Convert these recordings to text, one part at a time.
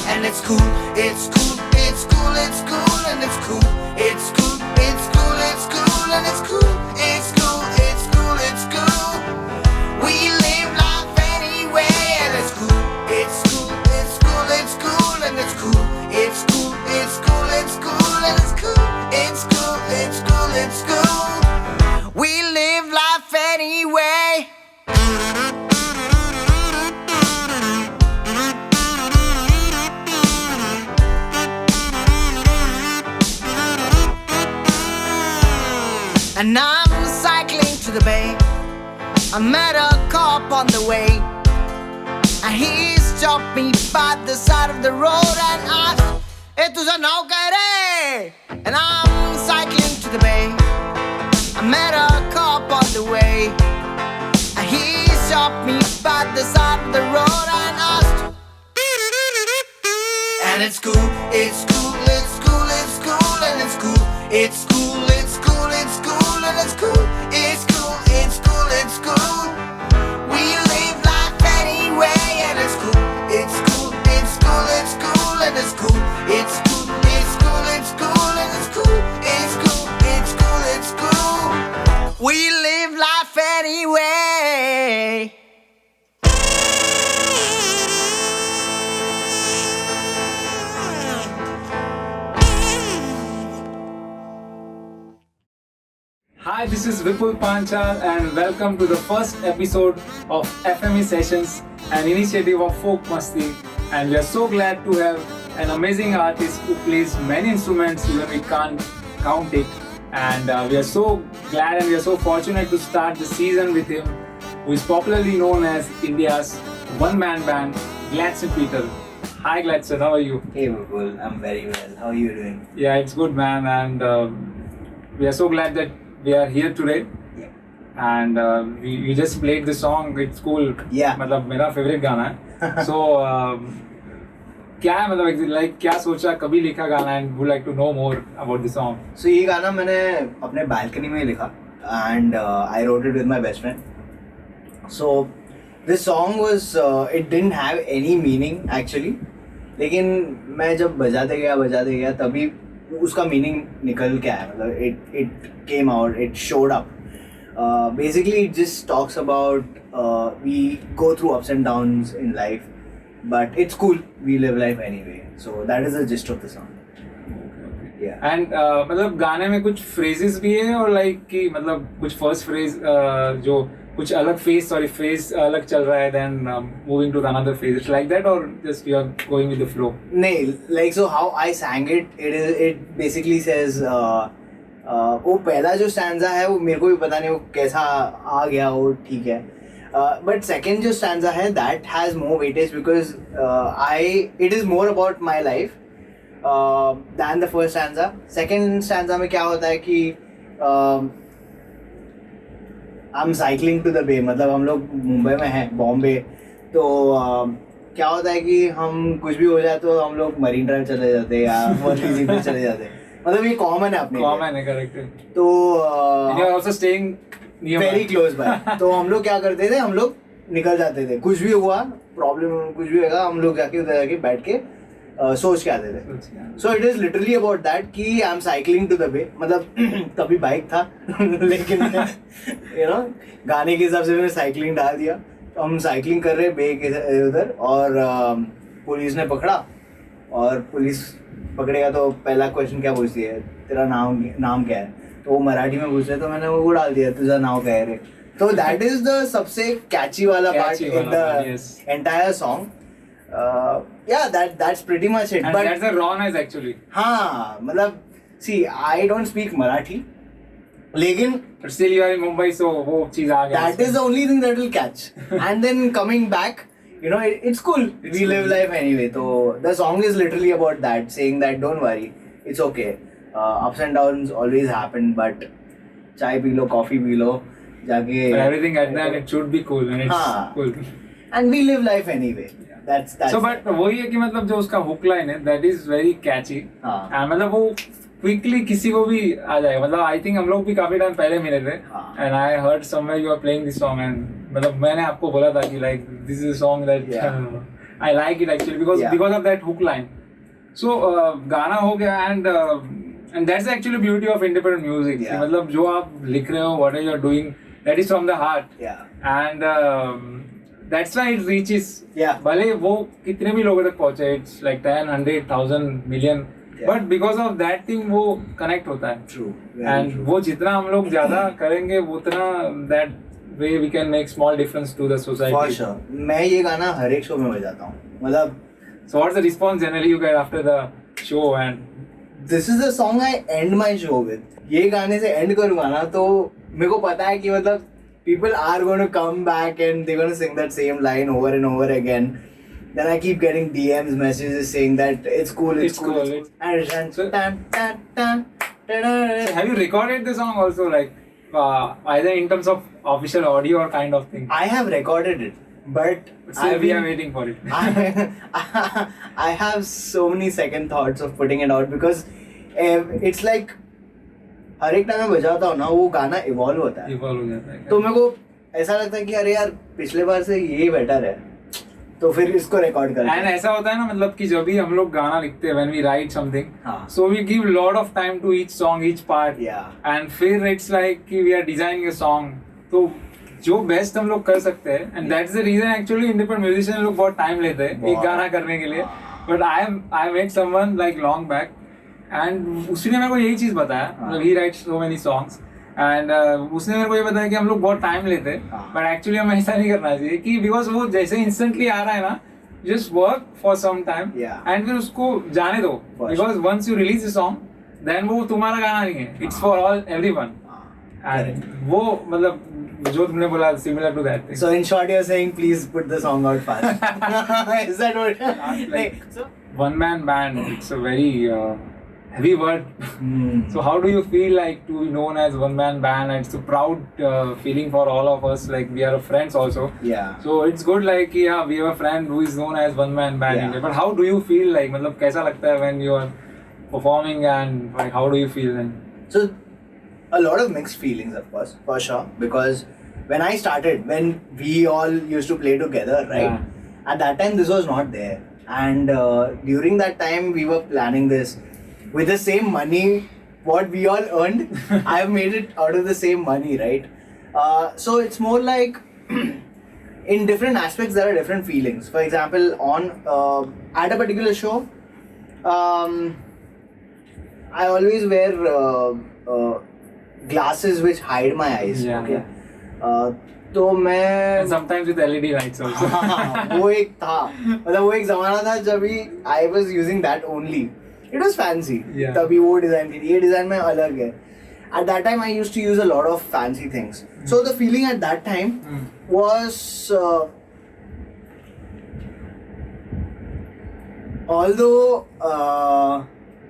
and it's cool, it's cool, it's cool, it's cool, and it's cool, it's cool, it's cool, it's cool, and it's cool, it's cool, it's cool, it's cool. We live life anyway, and it's cool, it's cool, it's cool, it's cool, and it's cool, it's cool, it's cool, it's cool, and it's cool, it's cool, it's cool, it's cool. We live life anyway. And I'm cycling to the bay. I met a cop on the way, and he stopped me by the side of the road and asked, "Hey, तुझा नाव क्या रे?" And I'm cycling to the bay. I met a cop on the way, and he stopped me by the side of the road and asked, and it's cool, it's cool, it's cool, it's cool, and it's cool, it's cool, it's cool, it's cool, and it's cool, it's cool, it's cool, it's cool. We live life anyway, and it's cool, it's cool, it's cool, it's cool, and it's cool, it's cool, it's cool, it's cool, and it's cool, it's cool, it's cool, it's cool. We live life anyway. Hi, this is Vipul Panchal and welcome to the first episode of FME Sessions, an initiative of Folk Masti. And we are so glad to have an amazing artist who plays many instruments, even we can't count it. And we are so glad and we are so fortunate to start the season with him, who is popularly known as India's one-man band, Gladson Peter. Hi Gladson, how are you? Hey Vipul, I'm very well. How are you doing? Yeah, it's good, man. And we are so glad that we are here today. Yeah. And we just played the song. It's cool. Yeah. मतलब मेरा favorite गाना है. So क्या है मतलब like क्या सोचा कभी लिखा गाना and would like to know more about the song. So ये गाना मैंने अपने balcony में लिखा and I wrote it with my best friend. So this song was it didn't have any meaning actually. लेकिन मैं जब बजाते गया तभी उसका मीनिंग निकल के आया. मतलब it came out, it showed up. Basically it just talks about we go through ups and downs in life, but it's cool, we live life anyway. So that is the gist of the song. Yeah. And मतलब गाने में कुछ phrases भी है और like कि मतलब कुछ first phrase जो कुछ अलग phase अलग चल रहा है then moving to the another phase. It's like that or just you are going with the flow? नहीं, like so how I sang it basically says वो पहला जो stanza है वो मेरे को भी पता नहीं वो कैसा आ गया वो ठीक है. But second जो stanza है that has more weightage because it is more about my life than the first stanza. Second stanza में क्या होता है कि I'm cycling to the bay. मतलब हम लोग मुंबई में हैं, बॉम्बे, तो क्या होता है कि हम कुछ भी हो जाए तो हम लोग मरीन ड्राइव चले जाते हैं या वर्ली पे चले जाते हैं. मतलब ये कॉमन है अपने लिए. Common है, correct. तो And you are also staying nearby. Very close by. तो हम लोग क्या करते थे, हम लोग निकल जाते थे. कुछ भी हुआ, प्रॉब्लम कुछ भी होगा, हम लोग जाके उधर जाके बैठ के सोच के आते थे. So it is literally about that कि I am cycling to the bay. मतलब तभी बाइक था लेकिन यू नो गाने के हिसाब से मैंने साइकिलिंग डाल दिया. तो हम साइकिलिंग कर रहे बे के उधर और पुलिस ने पकड़ा. और पुलिस पकड़ेगा तो पहला क्वेश्चन क्या पूछती है, तेरा नाम क्या है. तो वो मराठी में पूछ रहे तो मैंने वो डाल दिया, तुझा नाम क्या है रे. तो दैट इज द सबसे कैची वाला part in the entire song. Yeah, that's pretty much it. And but that's the rawness actually. हाँ, मतलब see, I don't speak Marathi, लेकिन But still you are in Mumbai, so वो चीज आ गया. that is the only thing that will catch. And then coming back, you know, it's cool. We live life anyway. So the song is literally about that, saying that don't worry, it's okay. Ups and downs always happen, but चाय P low, coffee P low, जाके. But everything at the end it should be cool and it's cool. And we live life anyway. That's so but वही है कि मतलब जो उसका hook line है that is very catchy. हाँ. मतलब वो क्विकली किसी को भी आ जाएगा. मतलब आई थिंक हम लोग भी काफी टाइम पहले मिले थे and I heard somewhere you are playing this song and मतलब मैंने आपको बोला था कि like this is a song that I like it actually because of that hook line. So गाना हो गया and that's actually beauty of independent music. Yeah. मतलब जो आप लिख रहे हो, whatever you're doing, that is from the heart. Yeah. And that's why it reaches. Yeah. भले वो कितने भी लोगों तक पहुंचे, it's like 10, 100, 1000, million. Yeah. But because of that thing वो connect होता है. True. And True. वो जितना हम लोग ज्यादा करेंगे उतना that way we can make small difference to the society. For sure. मैं ये गाना हर एक शो में बजाता हूँ. मतलब So what's the response generally you get after the show? And this is the song I end my show with. ये गाने से end करूँगा ना तो मेरे को पता है कि मतलब people are going to come back and they're going to sing that same line over and over again. Then I keep getting DMs, messages saying that it's cool. And So- tan, tan, tan, tan, have you recorded the song also, like either in terms of official audio or kind of thing? I have recorded it, but Still we are waiting for it. I have so many second thoughts of putting it out because it's like हर एक time मैं बजाता हूँ ना वो गाना evolve होता है Evolve हो जाता है. तो मेरे को ऐसा लगता है कि अरे यार पिछले बार से ये बेटर है तो फिर इसको रिकॉर्ड करते And हैं ऐसा होता है ना, मतलब कि जब भी हम लोग गाना लिखते हैं, when we write something, हाँ. so we give lot of time to each song, each part. Yeah. And फिर it's like कि we are designing a song. तो जो बेस्ट हम लोग कर सकते हैं, and that's the reason actually independent musician लोग बहुत टाइम लेते हैं एक गाना करने के लिए. But I met someone like long back, and उसने मेरे को यही चीज बताया. मतलब he writes so many songs. And उसने मेरे को ये बताया कि हम लोग बहुत टाइम लेते हैं, बट एक्चुअली हमें ऐसा नहीं करना चाहिए कि बिकॉज वो जैसे इंस्टेंटली आ रहा है ना, just work for some time and फिर उसको जाने दो, because once you release the song then वो तुम्हारा गाना नहीं है, it's for all everyone. And वो मतलब जो तुमने बोला similar to that thing. So in short you're saying please put the song out fast. Is that what? Like, one man band, it's a very heavy word. So how do you feel like to be known as one man band? And it's a proud feeling for all of us, like we are friends also. Yeah. So it's good, like yeah, we have a friend who is known as one man band. Yeah. But how do you feel like, मतलब कैसा लगता है when you are performing, and like how do you feel then? So a lot of mixed feelings, of course, for sure, because when I started, when we all used to play together, right? Yeah. At that time this was not there, and during that time we were planning this with the same money what we all earned. I have made it out of the same money, right? So it's more like in different aspects there are different feelings. For example, on at a particular show, I always wear glasses which hide my eyes. Yeah, Okay. तो मैं And sometimes with LED lights also. हाँ, वो एक था, मतलब वो एक जमाना था जब भी I was using that only. It was fancy. Yeah. तभी वो डिजाइन थी, ये डिजाइन में अलग है. At that time I used to use a lot of fancy things. So the feeling at that time was although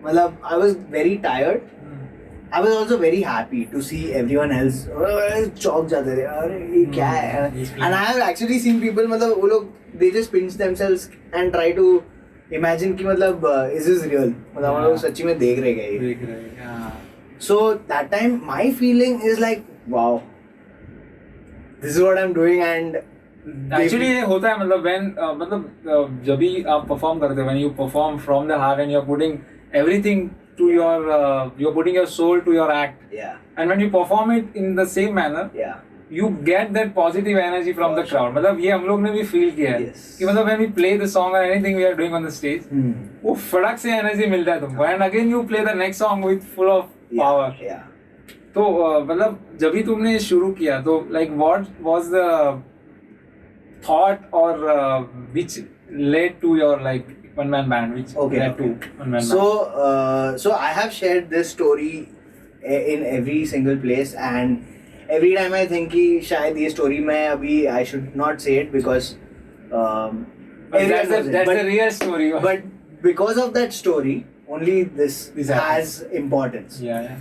मतलब I was very tired, I was also very happy to see everyone else चौक जाते थे, अरे ये क्या है? And I have actually seen people, मतलब वो लोग they just pinch themselves and try to imagine कि मतलब is this real? मतलब हम लोग सच्ची में देख रहे हैं देख रहे हैं, हाँ. So that time my feeling is like wow, this is what I'm doing. And Actually ये होता है, मतलब when मतलब जब भी आप perform करते हो, when you perform from the heart and you're putting everything to your you're putting your soul to your act, yeah, and when you perform it in the same manner, yeah, you get that positive energy from the crowd. मतलब ये हम लोग ने भी feel किया है Yes. कि मतलब when we play the song or anything we are doing on the stage, वो फड़क से energy मिलता है तुमको, and again you play the next song with full of power. yeah. तो मतलब जब भी तुमने शुरू किया तो like what was the thought or which led to your like one man band, which led to one man band? So I have shared this story in every single place, and every time I think कि शायद ये story मैं अभी I should not say it because But everyone knows it. that's But- the real story. But because of that story, only this This has importance. yeah.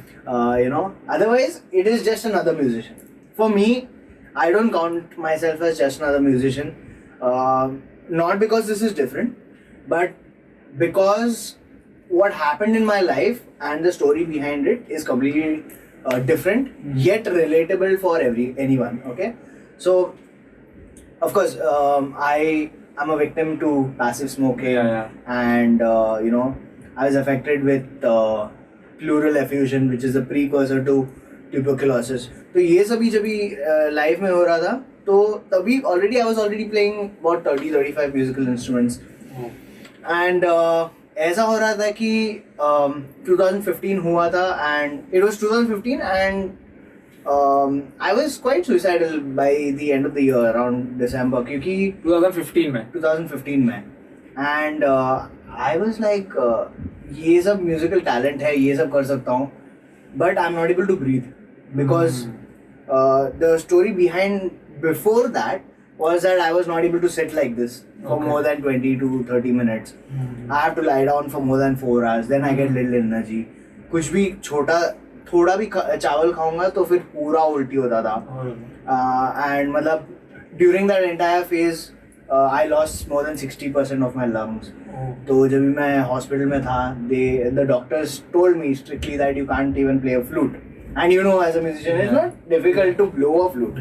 You know, otherwise it is just another musician. For me, I don't count myself as just another musician. Not because this is different, but because what happened in my life and the story behind it is completely different, yet relatable for anyone. Okay, so of course I I'm a victim to passive smoking. Yeah. And you know, I was affected with pleural effusion, which is a precursor to tuberculosis. तो ये सभी जब life में हो रहा था, तो तभी I was already playing about 30-35 musical instruments. And ऐसा हो रहा था कि 2015 हुआ था, and it was 2015, and I was quite suicidal by the end of the year, around December, क्योंकि 2015 में, and I was like ये सब म्यूजिकल टैलेंट है, ये सब कर सकता हूँ, but I'm not able to breathe because the story behind before that was that I was not able to sit like this for more than 20 to 30 minutes. I have to lie down for more than 4 hours, then I get little energy. कुछ भी थोड़ा भी चावल खाऊंगा तो फिर पूरा उल्टी होता था. And मतलब during that entire phase I lost more than 60% of my lungs. तो जब भी मैं हॉस्पिटल में था, the doctors told me strictly that you can't even play a flute. And you know, as a musician, it's not difficult to blow a flute.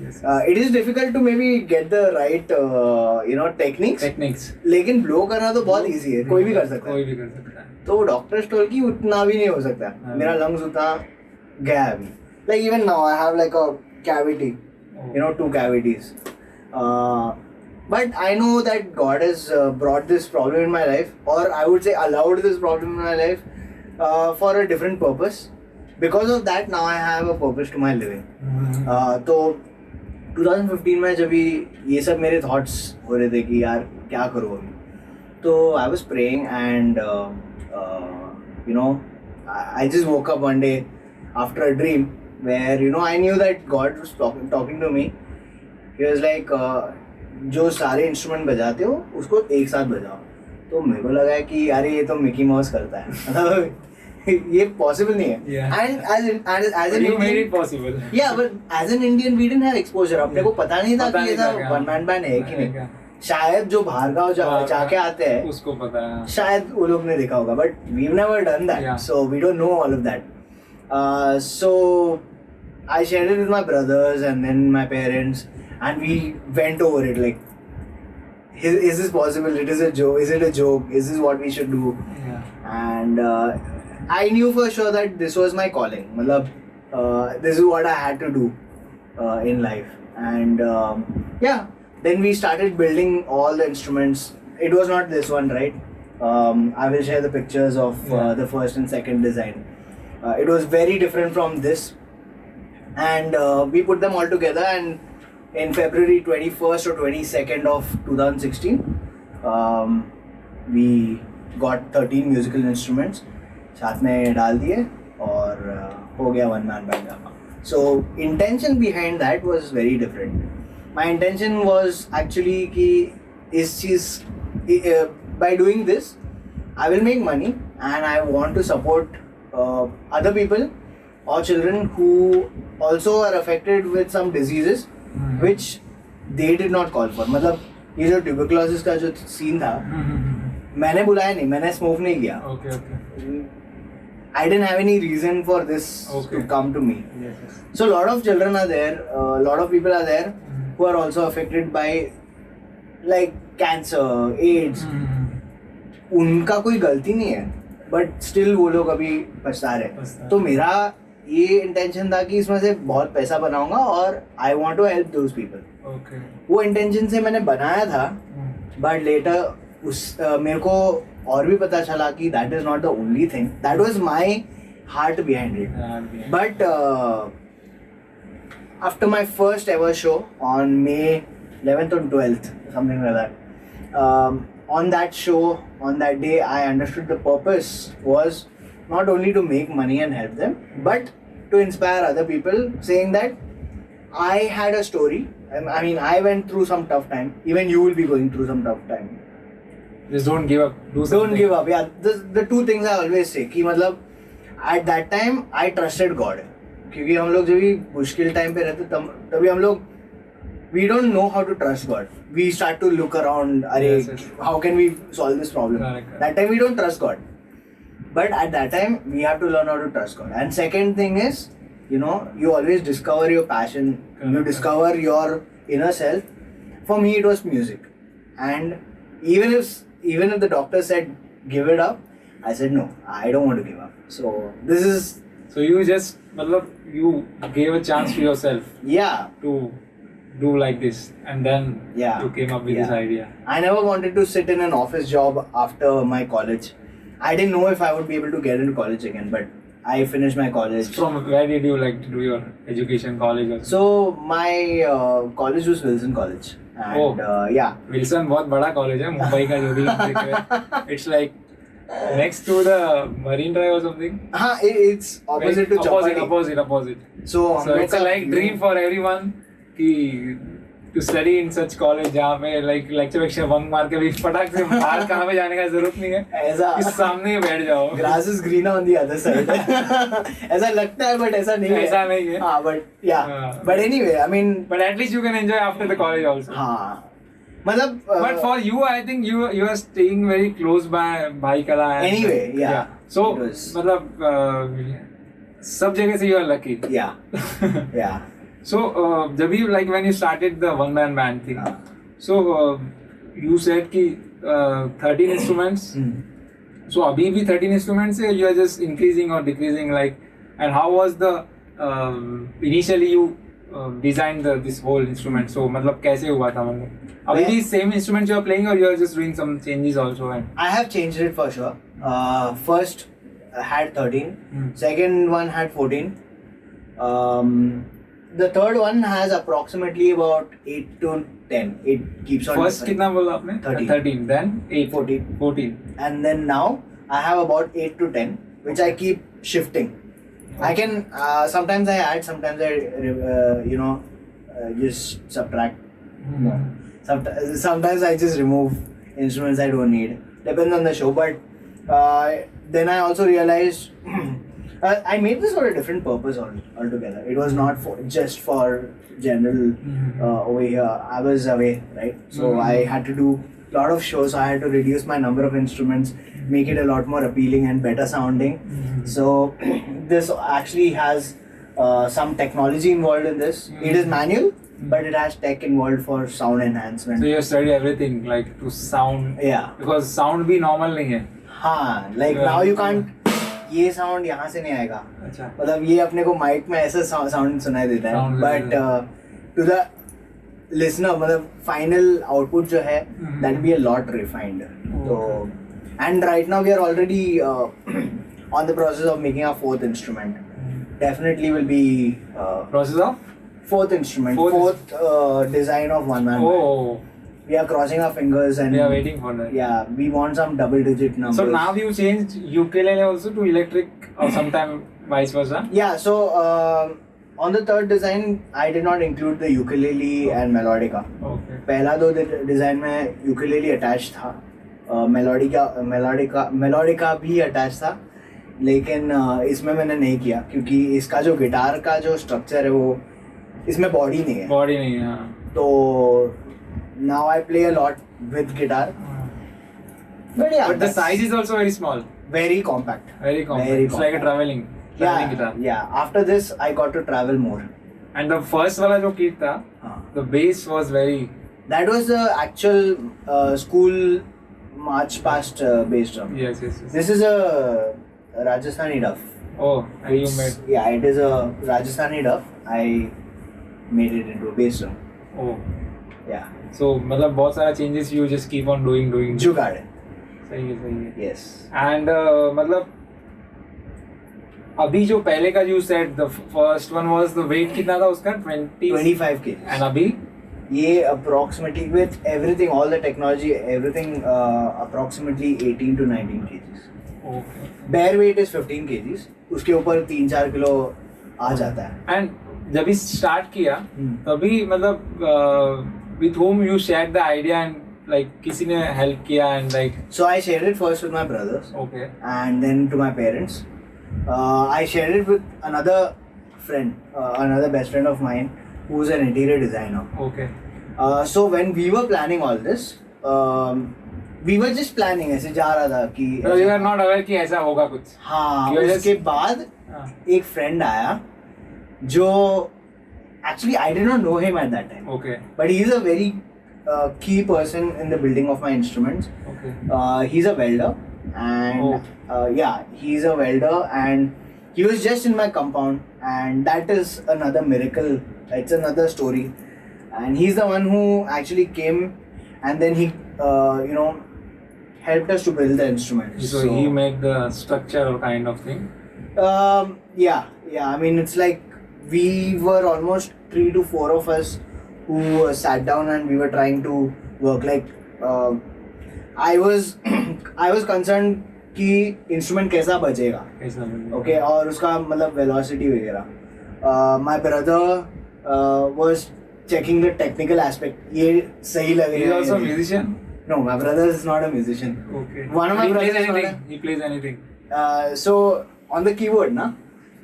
Yes. It is difficult to maybe get the right, techniques. लेकिन blow करना तो बहुत easy है, कोई भी कर सकता है. तो doctors told कि उतना भी नहीं हो सकता. मेरा lungs उतना गया है अभी. Like even now, I have like a cavity, 2 cavities. But I know that God has brought this problem in my life, or I would say allowed this problem in my life for a different purpose. Because of that, now I have a purpose to my living. तो 2015 में जब ये सब मेरे thoughts हो रहे थे कि यार क्या करूँ अभी, तो I was praying, and I just woke up one day after a dream where I knew that God was talking to me. He was like जो सारे इंस्ट्रूमेंट बजाते हो उसको एक साथ बजाओ. तो मेरे को लगा कि यार ये तो मिकी माउस करता है. ये पॉसिबल नहीं है. And as an you made Indian, it possible. Yeah, but as an Indian we didn't have exposure. अपने को पता नहीं था कि ये था वन मैन बैंड है कि नहीं. शायद जो बाहर गाँव जाके आते हैं उसको पता है, शायद वो लोग ने देखा होगा, but we've never done that, so we don't know all of that. So I shared it with my brothers and then my parents, and we went over it like, is this possible? Is it a joke? Is this what we should do? And I knew for sure that this was my calling. This is what I had to do in life. And then we started building all the instruments. It was not this one, right? I will share the pictures of the first and second design. It was very different from this. And we put them all together, and in February 21st or 22nd of 2016, we got 13 musical instruments. साथ में डाल दिए और हो गया one man band. So intention behind that was very different. My intention was actually कि इस चीज़ by doing this I will make money, and I want to support other people or children who also are affected with some diseases which they did not call for. मतलब ये जो tuberculosis का जो scene था, मैंने बुलाया नहीं, मैंने स्मोक नहीं किया. I didn't have any reason for this to come to me. So a lot of children are there, a lot of people are there who are also affected by like cancer, AIDS. उनका कोई गलती नहीं है, but still वो लोग अभी पछता रहे. तो मेरा ये intention था कि इसमें से बहुत पैसा बनाऊंगा और I want to help those people. वो intention से मैंने बनाया था, but later मेरे को और भी पता चला कि that is not the only thing. That was my heart behind it. But after my first ever show on May 11th or 12th, something like that, on that show, on that day, I understood the purpose was not only to make money and help them, but to inspire other people, saying that I had a story. I mean, I went through some tough time. Even you will be going through some tough time. Just don't give up. Don't give up. Yeah, the two things I always say कि मतलब at that time I trusted God. क्योंकि हम लोग जब भी मुश्किल time पे रहते तभी हम लोग we don't know how to trust God. We start to look around. अरे how can we solve this problem? That time we don't trust God. But at that time we have to learn how to trust God. And second thing is, you always discover your passion. You discover your inner self. For me it was music. and even if the doctor said give it up, I said no, I don't want to give up. So this is So you just, मतलब, you gave a chance to yourself yeah. to do like this, and then Yeah. you came up with this Yeah. idea. I never wanted to sit in an office job after my college. I didn't know if I would be able to get into college again, but I finished my college. From where did you like to do your education, college or So my college was Wilson College, and Oh. yeah, Wilson बहुत बड़ा college है मुंबई का जो भी it's like next to the Marine Drive और something it's opposite to Chowpatty. opposite So it's a like dream for everyone कि to study in such college जहाँ पे like लेक्चर बंक मार के भी फटाक से बाहर कहाँ पे जाने का जरूरत नहीं है ऐसा इस सामने ही बैठ जाओ grass is greener on the other side. ऐसा लगता है but ऐसा नहीं है. ऐसा नहीं है. हाँ but yeah. हाँ. But anyway, I mean. but at least you can enjoy after the college also. हाँ. मतलब. But for you, I think you are staying very close by Bhai Kala. Anyway, yeah. So It was- मतलब सब जगह से you are lucky. Yeah. Yeah. So जब भी like when you started the one man band thing, हाँ. so you said कि 13 instruments. So अभी भी 13 instruments है, you are just increasing or decreasing like, and how was the initially you designed this whole instrument? So मतलब कैसे हुआ था मतलब अभी भी same instrument you are playing or you are just doing some changes also? And I have changed it for sure. First had 13. Second one had 14. The third one has approximately about 8 to 10. It keeps on. first differing. कितना बोला आपने? 13. Then 8. 14. And then now I have about 8 to 10, which I keep shifting. I can sometimes I add, sometimes I just subtract more. Sometimes I just remove instruments I don't need. Depends on the show. But then I also realized I made this for a different purpose altogether. It was not just for general over here. I was away, right? So I had to do a lot of shows. So I had to reduce my number of instruments, make it a lot more appealing and better sounding. So this actually has some technology involved in this. It is manual, but it has tech involved for sound enhancement. So you study everything like to sound. Yeah. Because sound भी normal नहीं है. हाँ, like now you can't. ये sound यहाँ से नहीं आएगा. अच्छा. मतलब ये अपने को माइक में ऐसा साउंड सुनाई देता है. But to the listener, मतलब final output जो है, that will be a lot refined. So, and right now we are already on the process of making our fourth instrument. Definitely will be Process of? fourth instrument, fourth design of one man. Oh. We are crossing our fingers and We are waiting for that. Yeah, we want some double-digit numbers. So now you changed ukulele also to electric or sometime vice versa? Yeah, so on the third design, I did not include the ukulele and melodica. Okay. पहला दो design में ukulele attached था, melodica भी attached था, लेकिन इसमें मैंने नहीं किया क्योंकि इसका जो गिटार का जो स्ट्रक्चर है वो इसमें बॉडी नहीं है. Body नहीं है. हाँ. तो now I play a lot with guitar. But yeah, But the size is also very small. very compact. Very compact. Very It's like a traveling guitar. Yeah. After this, I got to travel more. And the first वाला जो kit था, the bass was very. That was the actual school march past bass drum. Yes. This is a Rajasthani duff. Oh, and you made. Yeah, it is a Rajasthani duff. I made it into a bass drum. Oh. Yeah. So मतलब बहुत सारा changes you just keep on doing. Jugaad. सही है. Yes. And मतलब अभी जो पहले का you said the first one was the weight कितना था उसका 25 kg. And अभी ये approximately with everything, all the technology, everything approximately 18 to 19 kgs. okay. Bare weight is 15 kgs. उसके ऊपर 3-4 किलो आ जाता है. And जब भी start किया तभी मतलब with whom you shared the idea and like किसी ने help किया and like. So I shared it first with my brothers. Okay. And then to my parents. I shared it with another friend, another best friend of mine, who's an interior designer. Okay. So when we were planning all this, we were just planning. ऐसे जा रहा था कि. So you are not aware कि ऐसा होगा कुछ. हाँ. You are उसके just- बाद एक friend आया, जो actually I did not know him at that time. Okay. But he is a very key person in the building of my instruments. Okay. He's a welder, and yeah, he's a welder, and he was just in my compound, and that is another miracle. It's another story, and he's the one who actually came, and then he, helped us to build the instrument. So he made the structure kind of thing. Yeah. I mean, it's like we were almost 3 to 4 of us who sat down and we were trying to work. Like, I was concerned कि instrument कैसा बजेगा, okay, और उसका मतलब velocity वगैरह. My brother was checking the technical aspect. ये सही लगेगा. He's also a musician. No, my brother is not a musician. Okay. One of my he plays brothers is not anything. He plays anything. So on the keyboard, na?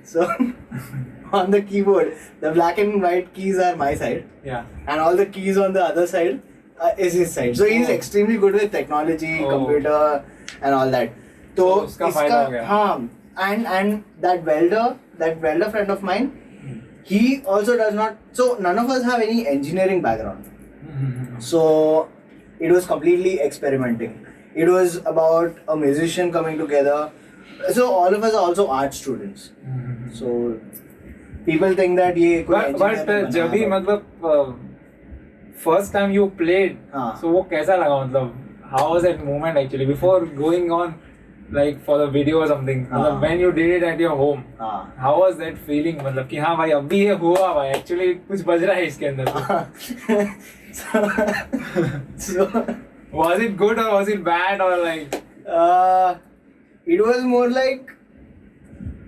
So on the keyboard, the black and white keys are my side, Yeah. and all the keys on the other side is his side. So he's extremely good with technology, computer, and all that. So उसका फायदा हो गया. हाँ, and that welder friend of mine, he also does not. So none of us have any engineering background. So it was completely experimenting. It was about a musician coming together. So all of us are also art students. So people think that ये कोई but जब भी मतलब first time you played, हाँ. so वो कैसा लगा मतलब how was that moment actually before going on like for the video or something, मतलब when you did it at your home, हाँ. how was that feeling मतलब कि हाँ भाई अभी ये हुआ भाई actually कुछ बज रहा है इसके अंदर. So Was it good or was it bad or like? It was more like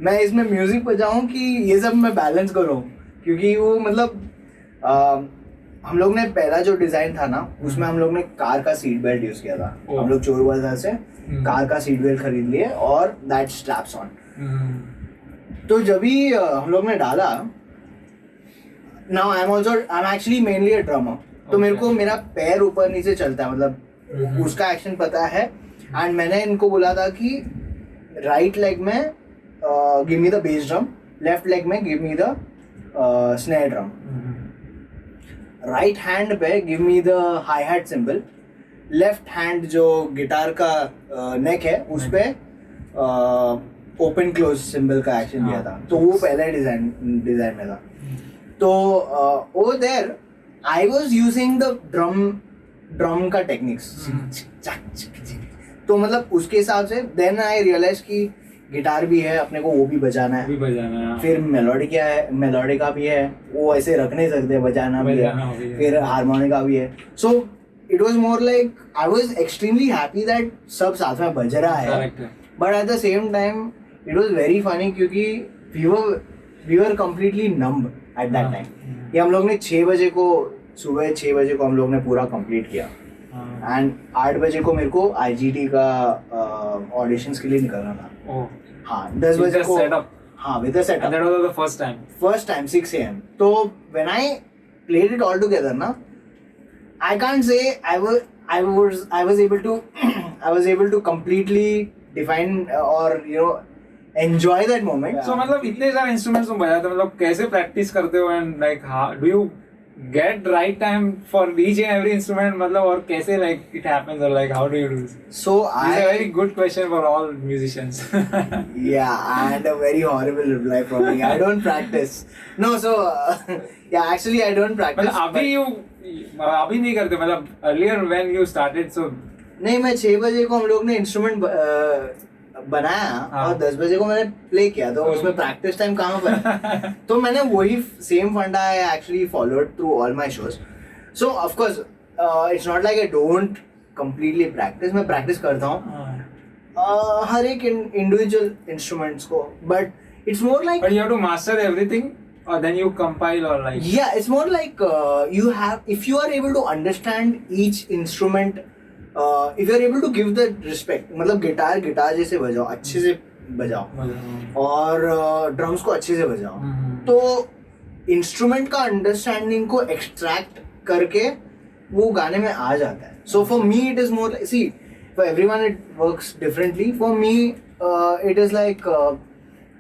मैं इसमें म्यूजिक बजाऊं कि ये सब मैं बैलेंस करूं, क्योंकि वो मतलब हम लोग ने पहला जो डिजाइन था ना उसमें हम लोग ने कार का सीट बेल्ट यूज किया था. हम लोग चोर बाजार से कार का सीट बेल्ट खरीद लिए और दैट स्ट्रैप्स ऑन. तो जब भी हम लोग ने डाला, now I am actually mainly a drummer, तो मेरे को मेरा पैर ऊपर नीचे चलता है, मतलब उसका एक्शन पता है. एंड मैंने इनको बोला था कि राइट लेग में give me the bass drum, left leg में give me the snare drum, right hand पे give me the hi hat cymbal, left hand जो गिटार का नेक है उस पे ओपन क्लोज सिंबल का एक्शन दिया था. तो वो पहले डिजाइन में था. तो over there I was using the drum का टेक्निक्स. तो मतलब उसके हिसाब से देन आई रियलाइज कि गिटार भी है अपने को, वो भी बजाना है. फिर मेलोडिका भी है, वो ऐसे रख नहीं सकते, बजाना भी है. फिर हारमोनिका भी है. So it was more like I was extremely happy that सब साथ में बज रहा है. But at the same time it was very funny क्योंकि we were completely numb at that time. ये हम लोग ने सुबह 6 बजे को हम लोग ने पूरा कंप्लीट किया. एंड 8 बजे को मेरे को IGT का ऑडिशंस के लिए निकलना था. हाँ 10 बजे को. हाँ with the setup. That was the first time. First time 6 AM. तो when I played it all together ना, I can't say I was able to completely define or enjoy that moment. So मतलब इतने सारे instruments तुम बजाते हो, मतलब कैसे प्रैक्टिस करते हो and like do you get right time for each and every instrument मतलब, और कैसे like it happens or like how do you do this? So this is a very good question for all musicians. Yeah, and a very horrible reply from me. I don't practice. No, so yeah, actually I don't practice. मतलब अभी नहीं करते, मतलब earlier when you started so. नहीं, मैं 6 बजे को हम लोग ने इंस्ट्रूमेंट बनाया और 10 बजे को मैंने प्ले किया, तो उसमें प्रैक्टिस टाइम कहाँ पर. तो मैंने वही सेम फंडा I actually followed through all my shows. So of course it's not like I don't completely practice. मैं प्रैक्टिस करता हूँ हर एक इंडिविजुअल इंस्ट्रूमेंट्स को, but it's more like but you have to master everything or then you compile or like. Yeah, it's more like if you are able to understand each instrument, if you are able to give the respect, मतलब guitar जैसे बजाओ, अच्छे से बजाओ, और drums को अच्छे से बजाओ, तो इंस्ट्रूमेंट का अंडरस्टैंडिंग को एक्सट्रैक्ट करके वो गाने में आ जाता है. So for me it is more, see for everyone it works differently. For me it is like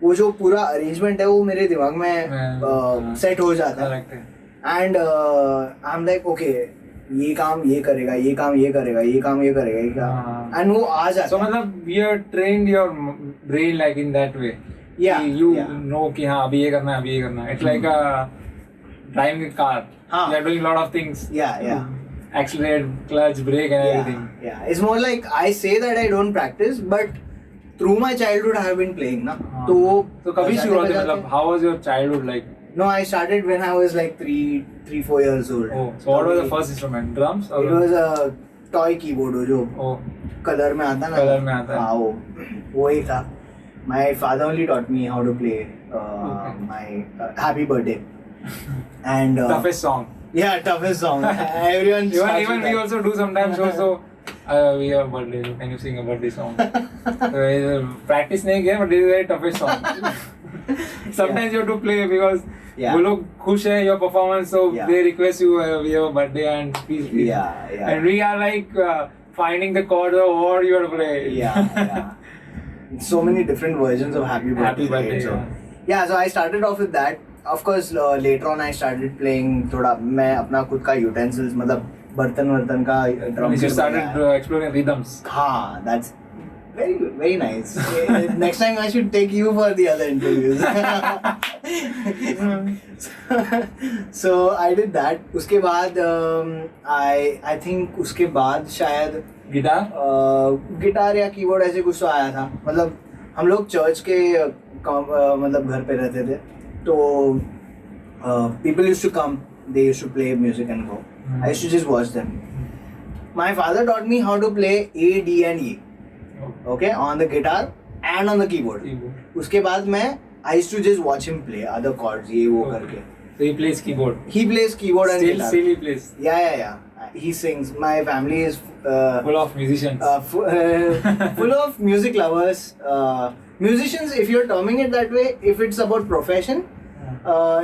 वो जो पूरा अरेंजमेंट है वो मेरे दिमाग में सेट हो जाता है. And I am like okay, ये काम ये करेगा, ये काम ये करेगा, ये काम ये करेगा, ये काम, एंड वो आ जाता So मतलब you are trained your brain like in that way. Yeah, You yeah. know कि हाँ अभी ये करना है, अभी ये करना है. It's like a driving a car. हाँ. You are doing a lot of things. yeah. Accelerate, clutch, brake and everything. Yeah. It's more like I say that I don't practice, but through my childhood I have been playing ना. हाँ. तो कभी शुरू होते मतलब how was your childhood like? No, I started when I was like 3-4 years old. Oh, so what was the first instrument? Drums? Or It was a toy keyboard जो Oh, colour में आता ना. कलर में आता है. हाँ वो ही था. My father only taught me how to play my Happy Birthday. And toughest song. Yeah, toughest song. Everyone. Even we also do sometimes shows so. We have birthday. Can you sing a birthday song? So, practice नहीं किया, but this is very toughest song. Sometimes you have to play because वो लोग खुश है your performance, so they request you. We have a birthday and please. Yeah. And we are like finding the chords of what you have to play. Yeah. So many different versions of Happy Birthday. Happy birthday. So, so I started off with that. Of course, later on I started playing थोड़ा मैं अपना खुद का utensils मतलब बर्तन का drum You set started बनाया. exploring rhythms. हाँ, that's very good, very nice. Next time I should take you for the other interviews. So I did that. उसके बाद I think उसके बाद शायद Guitar? गिटार या कीबोर्ड ऐसे कुछ तो आया था. मतलब हम लोग चर्च के मतलब घर पे रहते थे तो people used to come, they used to play music and go. I used to just watch them. My father taught me how to play A, D and E. Okay, on the guitar and on the keyboard. उसके बाद मैं I used to just watch him play other chords ये वो करके. So he plays keyboard. He plays keyboard and guitar. Still he plays. Yeah. He sings. My family is Full of musicians. full of music lovers. Musicians, if you're terming it that way, if it's about profession,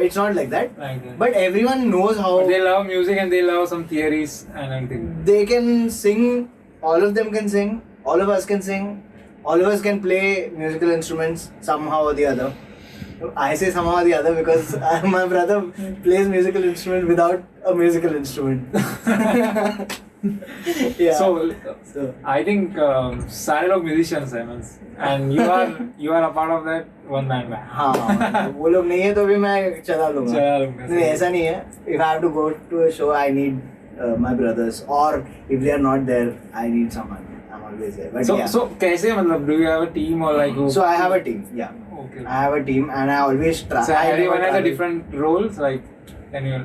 it's not like that. Like that. But everyone knows how But they love music and they love some theories and everything. they can sing. All of them can sing. All of us can sing. All of us can play musical instruments somehow or the other. I say somehow or the other because my brother plays musical instrument without a musical instrument. Yeah. So I think सारे लोग musicians हैं बस. And you are a part of that one man band. हाँ वो लोग नहीं है तो भी मैं चला लूँगा. चला लूँगा. नहीं ऐसा नहीं है. If I have to go to a show, I need my brothers, or if they are not there, I need someone. I'm always there. But yeah. So कैसे मतलब do you have a team or like who? So I have a team. Yeah. Okay. I have a team and I always try. So I everyone never has a try- different roles. Like can you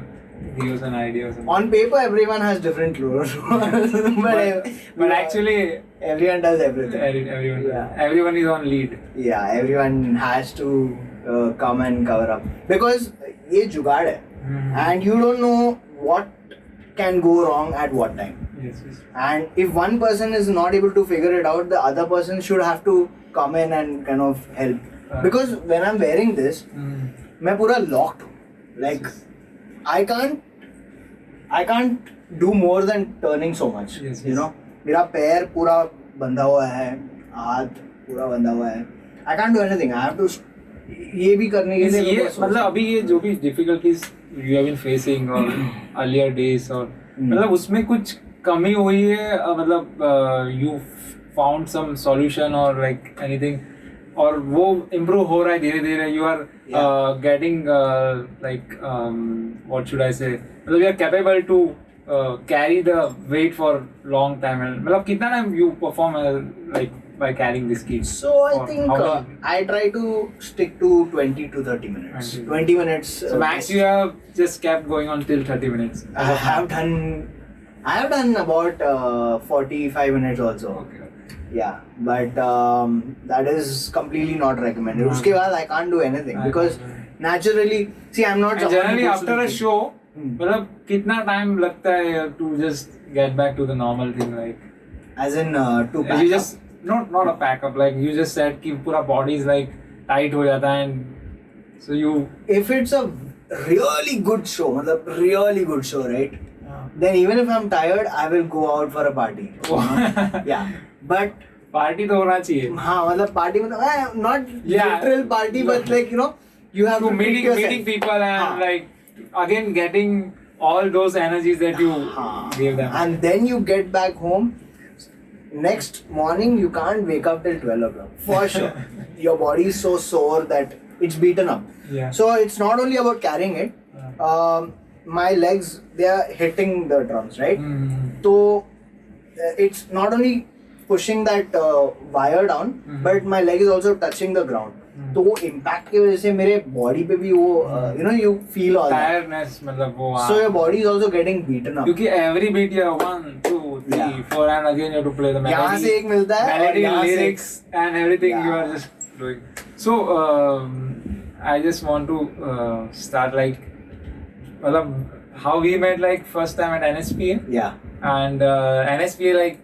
give us an idea or something? On paper, everyone has different roles, But actually everyone does everything. everyone Yeah. everyone is on lead. Yeah, everyone has to come and cover up because ये जुगाड़ है, and you don't know what can go wrong at what time. Yes. And if one person is not able to figure it out, the other person should have to come in and kind of help. Because when I'm wearing this, मैं पूरा locked हूँ. Like I can't do more than turning so much. Yes, You yes. know, मेरा पैर पूरा बंधा हुआ है, हाथ पूरा बंधा हुआ है. I can't do anything. I have to ये भी करने के लिए मेरे ये को सोचना मतलब अभी ये जो भी difficulties you have been facing or earlier days और मतलब उसमें कुछ कमी हुई है मतलब you found some solution or like anything और वो improve हो रहा है धीरे धीरे you are getting like what should I say मतलब you are capable to carry the weight for long time and मतलब कितना time you perform like by carrying this key? So I Or think how long? I try to stick to 20 to 30 minutes. 20 minutes. So max you have just kept going on till 30 minutes. I have done about 45 minutes also. Okay. Yeah, but that is completely not recommended. उसके बाद I can't do anything because naturally, see, I'm not. And someone generally who goes to after the a gym. show, मतलब कितना time लगता है to just get back to the normal thing like? As in to pack You up. just not a pack up like you just said कि पूरा body is like tight हो जाता है and so you. If it's a really good show, मतलब really good show, right? Then even if I'm tired, I will go out for a party. Yeah, but Party तो होना चाहिए. हाँ मतलब party मतलब not Yeah. literal party, but like you know you have To to treat meeting yourself. people and हाँ. like again getting all those energies that you हाँ. gave them. And then you get back home. Next morning, you can't wake up till 12 o'clock. For sure. Your body is so sore that it's beaten up. Yeah. So it's not only about carrying it. My legs, they are hitting the drums, right? Mhm. So it's not only pushing that wire down, but my leg is also touching the ground. तो वो impact की वजह से मेरे body पे भी वो you feel all that. Tiredness, मतलब वो. So your body is also getting beaten up. क्योंकि every beat you have 1, 2, 3, Yeah. 4 and again you have to play the melody. यहाँ से एक मिलता है और melody, यहाँ से lyrics and everything Yeah. you are just doing. So I just want to start like मतलब how we met like first time at NSPA. Yeah. And NSPA like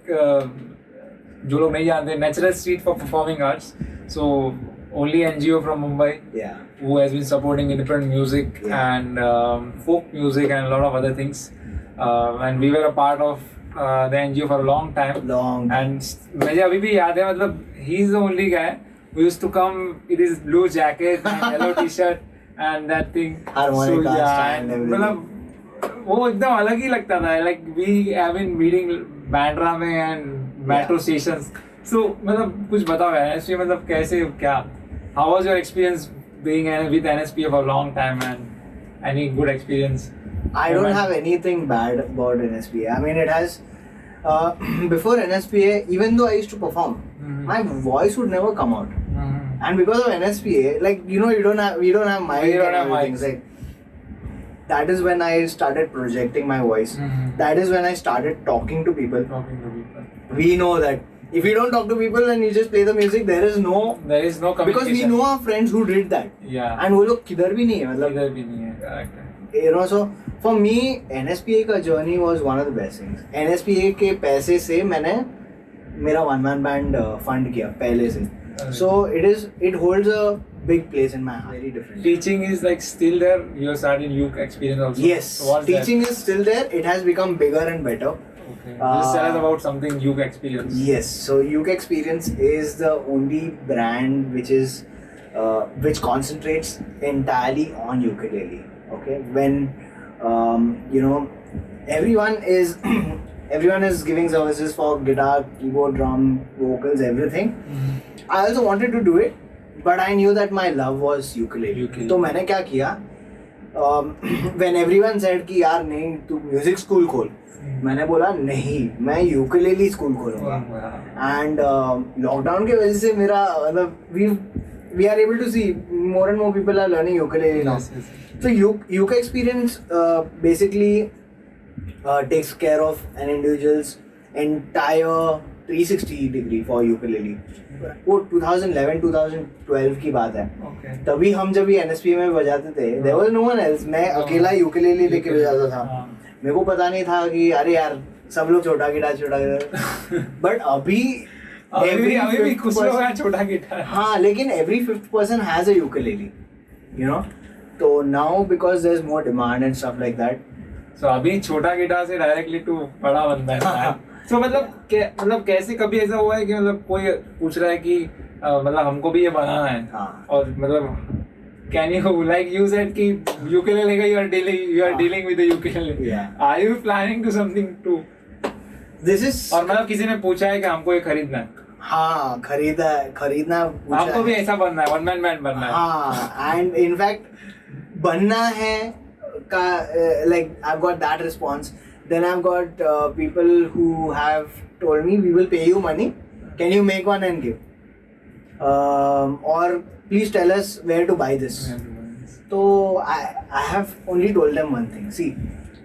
जो लोग नहीं जानते, Natural Street for Performing Arts. So only NGO from Mumbai Yeah. who has been supporting independent music Yeah. and folk music and a lot of other things. And we were a part of the NGO for a long time. Long. And मुझे अभी भी याद है, मतलब he is the only guy who used to come with his blue jacket and yellow t-shirt and that thing. Harmonica yeah, stand, everything. मतलब वो एकदम अलग ही लगता था. Like we have been meeting Bandra में and metro stations. So मतलब कुछ बताओ यार, NSPA मतलब कैसे क्या? How was your experience being with NSPA for a long time and any good experience? I don't have anything bad about NSPA. I mean, it has. Before NSPA, even though I used to perform, my voice would never come out. And because of NSPA, like we don't have mic. We don't and have everything. mics. Like, that is when I started projecting my voice. That is when I started talking to people. Talking to people. We know that if you don't talk to people and you just play the music, there is no communication. because we know our friends who did that. Yeah. And वो लोग किधर भी नहीं है मतलब. इधर भी नहीं है, correct है. You know, so for me, NSPA का journey was one of the best things. NSPA के पैसे से मैंने मेरा one man band fund किया पहले से. So it holds a big place in my heart. Very different. Teaching is like still there. You started youth experience also. Yes, So what's teaching is still there. It has become bigger and better. that? Okay. Just tell us about something youth experience. Yes, so Uke Experience is the only brand which concentrates entirely on ukulele. Okay, when everyone is giving services for guitar, keyboard, drum, vocals, everything. I also wanted to do it, but I knew that my love was ukulele. तो मैंने क्या किया? When everyone said कि यार नहीं तू music school खोल, मैंने बोला नहीं मैं यूकेलेली स्कूल खोलूंगा. एंड लॉकडाउन की वजह से मेरा मतलब we are able to see more and more people are learning ukulele now. So Uke Experience basically takes care of an individual's entire 360 degree for ukulele. वो 2011-2012 की बात है. Okay. तभी हम जब ये NSPA में बजाते थे, there was no one else. मैं अकेला यूकेलेली लेके बजाता था. मेरे को पता नहीं था कि अरे यार सब लोग छोटा गिटार बट अभी भी कुछ लोग हैं छोटा गिटार. हाँ लेकिन every fifth person has a ukulele, you know. तो now because there's more demand and stuff like that. So अभी छोटा गिटार से डायरेक्टली टू बड़ा बनता है. So मतलब कैसे कभी ऐसा हुआ है कि मतलब कोई पूछ रहा है कि मतलब हमको भी ये बनाना है. हाँ. और मतलब can you like you said कि ukulele का you are dealing with the ukulele. Yeah. Are you planning to something to? This is और मतलब किसी ने पूछा है कि हमको ये खरीदना है. हाँ खरीदना हमको भी ऐसा बनना है, one man band बनना है. हाँ and in fact बनना है का like I've got that response. Then I've got people who have told me we will pay you money. Can you make one and give? Or please tell us where to buy this. तो I have only told them one thing. See,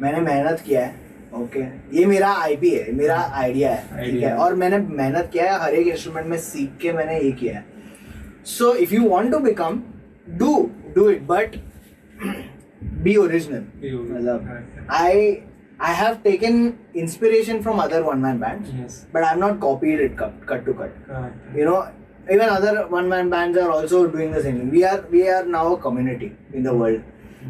मैंने मेहनत किया है. Okay, ये मेरा IP है, मेरा idea है, ठीक है. और मैंने मेहनत किया है, हर एक इंस्ट्रूमेंट में सीख के मैंने ये किया है. So if you want to become, do it, but be original. मतलब I have taken inspiration from other one-man bands, Yes. but I have not copied it cut to cut. Correct. You know, even other one-man bands are also doing the same thing. We are now a community in the world.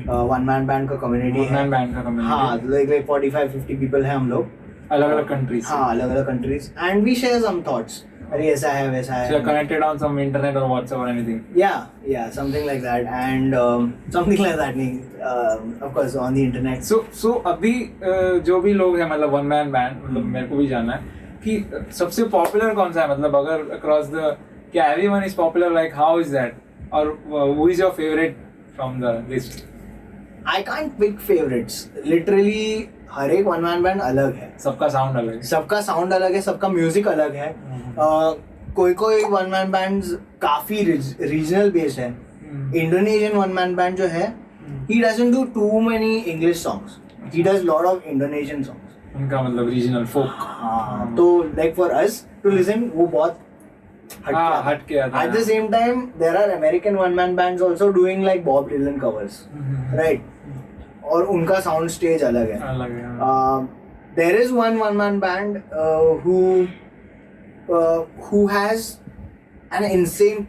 One-man band का community One man band का community. हाँ, like 45-50 people हैं हम लोग. अलग-अलग countries. हाँ, अलग-अलग countries. And we share some thoughts. अरे ऐसा है वैसा So you're है. connected on some internet or WhatsApp or anything. Yeah, something like that, and something like that. Of course, on the internet. So अभी जो भी लोग हैं मतलब वन मैन बैंड मतलब मेरे को भी जानना है कि सबसे पॉपुलर कौन सा है मतलब अगर अक्रॉस द क्या everyone is popular like how is that और who is your favourite from the list? I can't pick favorites. Literally, हर एक वन मैन बैंड अलग है. सबका साउंड अलग है. सबका साउंड अलग है, सबका म्यूजिक अलग है. कोई कोई वन मैन बैंड्स काफी रीजनल बेस्ड है. इंडोनेशियन वन मैन बैंड जो है, he doesn't do too many English songs. He does lot of Indonesian songs. उनका मतलब रीजनल फोक. हाँ, तो like for us to listen वो बहुत हट के आता है. At the same time, there are American one man bands also doing like Bob Dylan covers, right? और उनका sound stage अलग है. अलग है. There is one man band who has an insane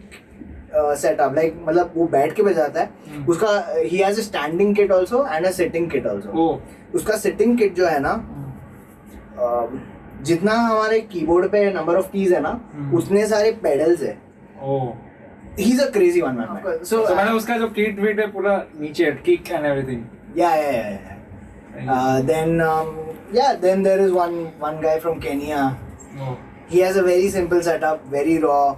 setup. Like मतलब वो बैठ के बजाता है. उसका he has a standing kit also and a sitting kit also. Oh. उसका sitting kit जो है ना, जितना हमारे कीबोर्ड पे नंबर ऑफ कीज है ना, उतने सारे पेडल्स है. Oh. He is a crazy one man. So मतलब उसका जो किट विट है पूरा नीचे kick and everything. then there is one guy from Kenya. Oh. He has a very simple setup, very raw.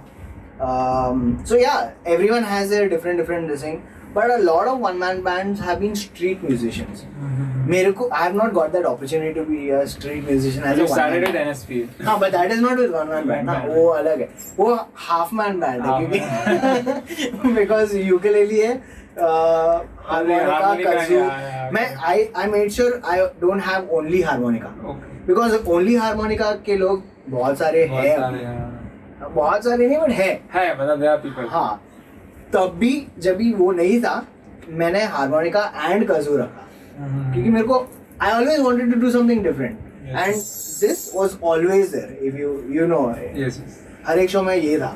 So yeah, everyone has their different thing, but a lot of one man bands have been street musicians. मेरे को I have not got that opportunity to be a street musician as a one started man with band. NSP. हाँ, but that is not with one man band ना, वो अलग है. वो half man band है क्योंकि because ukulele है, harmonica, kazoo. मैं I made sure I don't have only harmonica. Okay. Because only harmonica के लोग बहुत सारे हैं. बहुत सारे नहीं but है मतलब there are people. हाँ, तब भी जब भी वो नहीं था मैंने हारमोनिका एंड कजू रखा क्योंकि मेरे को I always wanted to do something different. Yes. And this was always there. If you know, Yes. हर एक शो में ये था.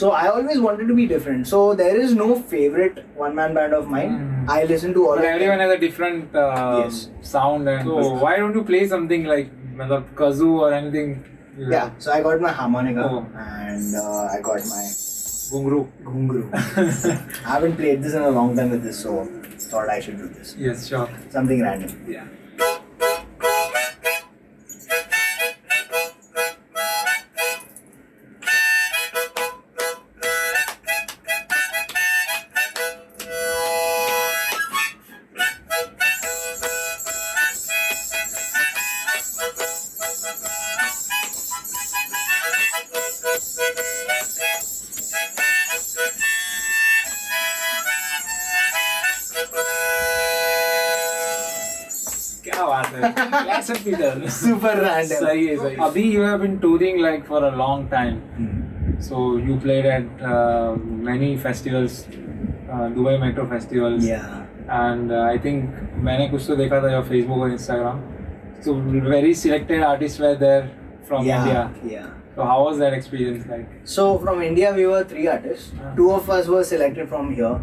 So I always wanted to be different. So there is no favorite one man band of mine. I listen to all But of everyone them. has a different Yes. sound and so why don't you play something like मतलब kazoo or anything? Yeah, so I got my harmonica and I got my Ghungru. I haven't played this in a long time with this, so thought I should do this. Yes, sure. Something random. Yeah. क्या बात है. Classic Peter. Super random. सही है. अभी you have been touring like for a long time. So you played at many festivals, Dubai Metro festivals. Yeah. And I think मैंने कुछ तो देखा था your Facebook और Instagram. So very selected artists were there from India. Yeah. So how was that experience like? So from India we were 3 artists. 2 of us were selected from here.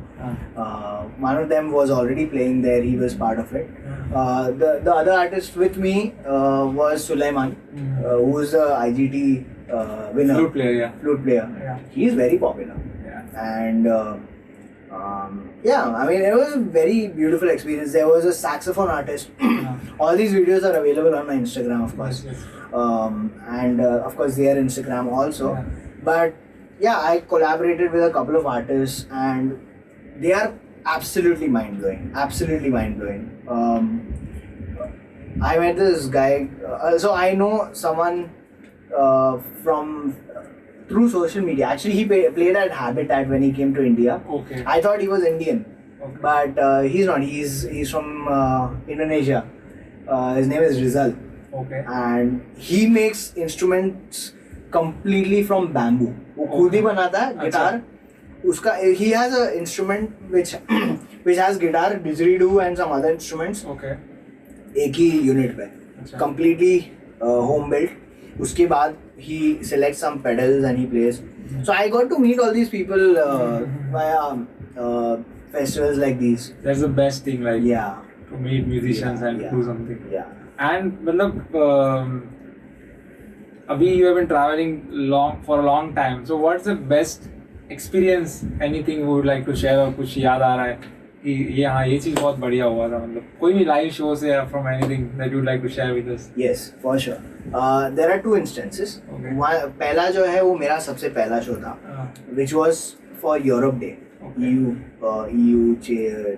One of them was already playing there. He was part of it. The other artist with me was Sulaiman, who is the IGT winner. Flute player, yeah. Flute player. Yeah. He is very popular. Yeah. And I mean, it was a very beautiful experience. There was a saxophone artist. All these videos are available on my Instagram, of course. Yes. And of course their Instagram also. Yeah. But yeah, I collaborated with a couple of artists and they are absolutely mind blowing. Absolutely mind blowing. I met this guy. So I know someone from through social media. Actually, he played at Habitat when he came to India. Okay. I thought he was Indian, Okay. but he's not. He's from Indonesia. His name is Rizal. Okay. And he makes instruments completely from bamboo. वो खुद ही बनाता है guitar. उसका he has a instrument which has guitar, didgeridoo and some other instruments. Okay. एक ही unit पे. अच्छा. Completely home built. उसके बाद he selects some pedals and he plays. So I got to meet all these people via festivals like these. That's the best thing, like Yeah. to meet musicians and Yeah. do something. Yeah. And मतलब अभी you have been traveling for a long time. So what's the best experience? Anything you would like to share और कुछ याद आ रहा है कि ये हाँ ये चीज़ बहुत बढ़िया हुआ था मतलब कोई भी live show से या from anything that you'd like to share with us? Yes, for sure. There are two instances. Okay. पहला जो है वो मेरा सबसे पहला शो था, which was for Europe Day. Okay. EU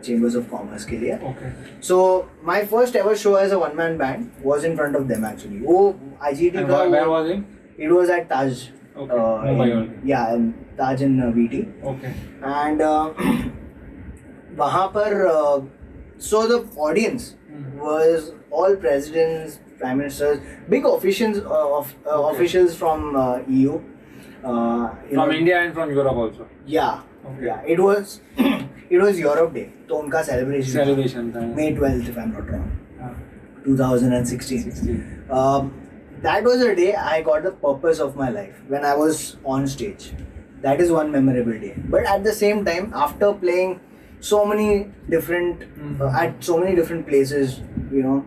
Chambers of Commerce के लिए. Okay. So my first ever show as a one man band was in front of them actually. वो IGT And का where was it? It was at Taj. Okay. Mumbai only. Yeah, in Taj in VT. Okay. And वहाँ पर so the audience was all presidents, prime ministers, big officials officials from EU. From India and from Europe also. Yeah. Okay. Yeah, it was it was Europe Day. तो उनका celebration था. May 12th if I'm not wrong. हाँ. 2016. 16. That was a day I got the purpose of my life when I was on stage. That is one memorable day. But at the same time, after playing so many different at so many different places, you know,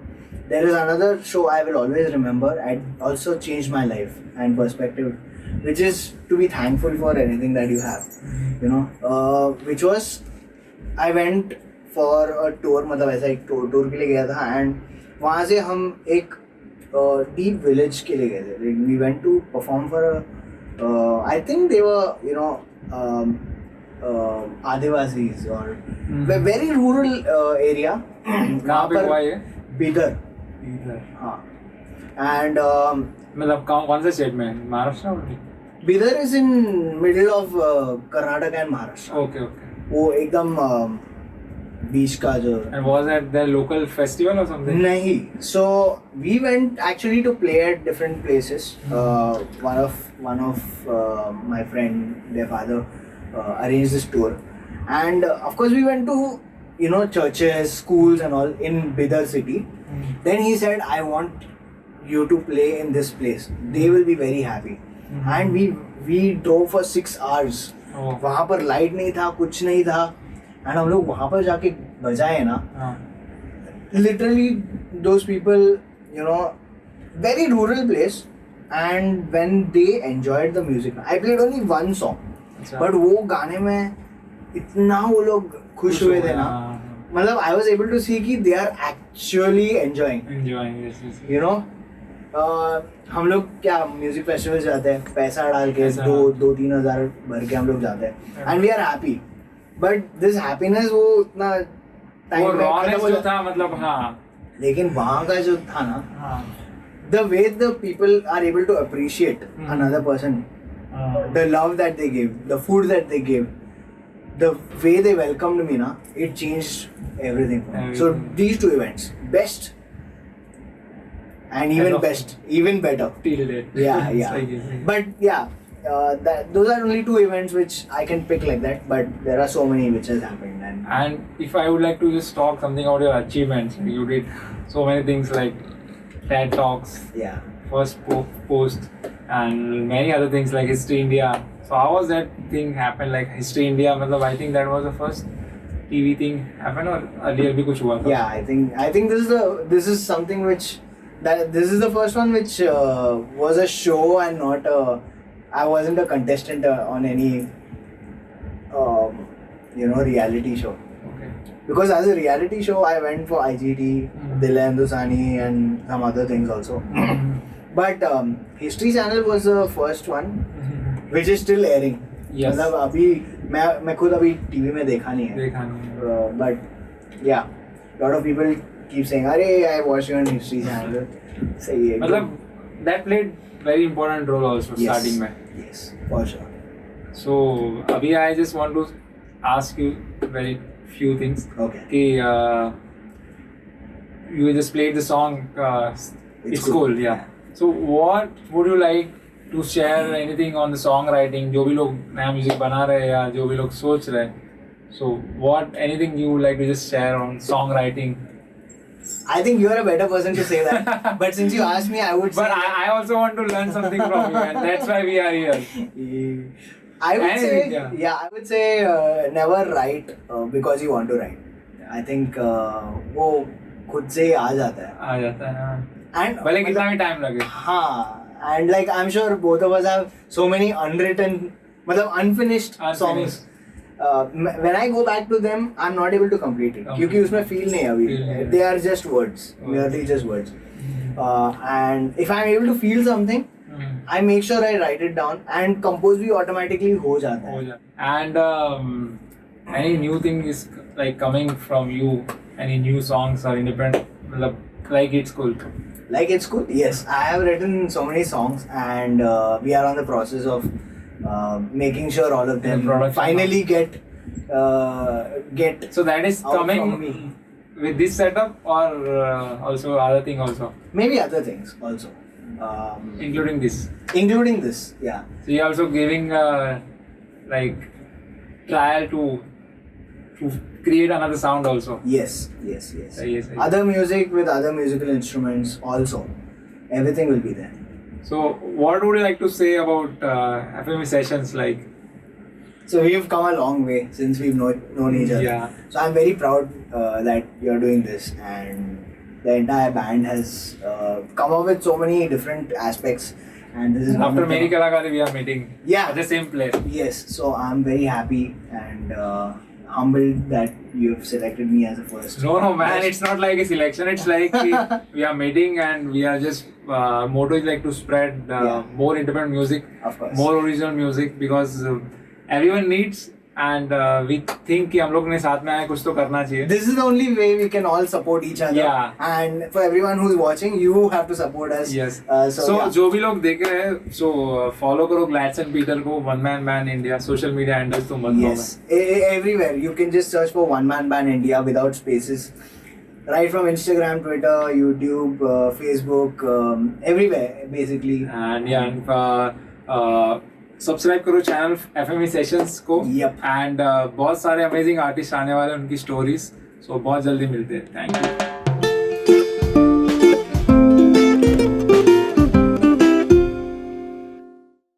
there is another show I will always remember and also changed my life and perspective, which is to be thankful for anything that you have, you know, which was I went for a tour, मतलब ऐसा एक tour के लिए गया था and वहाँ से हम एक deep village के लिए गए थे. We went to perform for a I think they were, you know, Adivasis or very rural area. कहाँ पे हुआ ये? बिदर. हाँ. And मतलब कौन से स्टेट में? महाराष्ट्र और Bidar is in middle of Karnataka and Maharashtra. Okay. वो एकदम बीच का जो. And was that their local festival or something? नहीं. So we went actually to play at different places. One of my friend, their father, arranged this tour, and of course we went to, you know, churches, schools and all in Bidar city. Then he said, I want you to play in this place. They will be very happy. And we drove for 6 hours. वहाँ पर light नहीं था, कुछ नहीं था, and हम लोग वहाँ पर जाके बजाए ना. Literally those people, you know, very rural place, and when they enjoyed the music, I played only one song, but वो गाने में इतना वो लोग खुश हुए थे ना, मतलब I was able to see कि they are actually enjoying, yes. you know. हम लोग क्या म्यूजिक फेस्टिवल जाते हैं, पैसा डाल के 2-3 हज़ार भर के हम लोग जाते हैं, and we are happy, but this happiness वो उतना टाइम में खत्म हो जाता था, मतलब हाँ. लेकिन वहाँ का जो था ना, the way the people are able to appreciate another person, the love that they give, the food that they give, the way they welcomed me na, it changed everything for me. So these two events, best and even better till date. Yeah. But yeah, those are only two events which I can pick like that, but there are so many which has happened. And if I would like to just talk something about your achievements, you did so many things like TED Talks, yeah, first post, and many other things like History India. So how was that thing happen, like History India? मतलब I think that was the first TV thing happened, or earlier भी कुछ हुआ था? Yeah, I think this is something which this is the first one which was a show and not I wasn't a contestant on any you know, reality show. Okay. Because as a reality show I went for IGT, Dil Hai Hindustani and some other things also. But History Channel was the first one which is still airing. Yes. मतलब अभी मैं खुद अभी TV में देखा नहीं है. But yeah, lot of people keep saying, "अरे I watched you on History Channel." सही है. मतलब that played very important role also starting में. Yes, for sure. So अभी I just want to ask you very few things. Okay. कि you just played the song It's Cool, yeah. So what would you like to share anything on the songwriting? जो भी लोग नया music बना रहे हैं या जो भी लोग सोच रहे हैं, so what anything you would like to just share on songwriting? I think you are a better person to say that. But since you asked me, I would say. But I also want to learn something from you, and that's why we are here. I would say never write because you want to write. I think वो खुद से ही आ जाता है. आ जाता है. And भले कितना भी टाइम लगे. हाँ. and like I'm sure both of us have so many unwritten, मतलब unfinished songs. When I go back to them, I'm not able to complete it क्योंकि उसमें feel नहीं है अभी. They are just words, merely just words. And if I'm able to feel something, I make sure I write it down, and compose भी automatically हो जाता है. And any new thing is like coming from you, any new songs or independent, like It's Cool. Like It's Cool, yes. I have written so many songs, and we are on the process of making sure all of them finally get. So that is out coming from me. with this setup, or also other thing also, Maybe other things also. including this. Including this, yeah. So you're also giving like trial to create another sound also. Yes. Yes. Other music with other musical instruments also. Everything will be there. So what would you like to say about FME sessions like? So we've come a long way since we've known each other. Yeah. So I'm very proud that you're doing this, and the entire band has come up with so many different aspects. And this is one After of them. Meri Kalakari we are meeting at the same place. Yes, so I'm very happy and humbled that you have selected me as a first. No man, it's not like a selection. It's like we are meeting and we are just motto is like to spread more independent music, Of course. more original music, because everyone needs, and we think कि हम लोग ने साथ में आए कुछ तो करना चाहिए. This is the only way we can all support each other. Yeah. And for everyone who's watching, you have to support us. Yes. So yeah. जो भी लोग देख रहे हैं, so follow करो Gladson Peter को, One Man Band India, social media handles तो मत Yes, everywhere. You can just search for One Man Band India without spaces. Right from Instagram, Twitter, YouTube, Facebook, everywhere basically. And subscribe करो channel FME sessions को. Yep. And बहुत सारे amazing artist आने वाले हैं, उनकी स्टोरीज. सो बहुत जल्दी मिलते हैं. Thank you.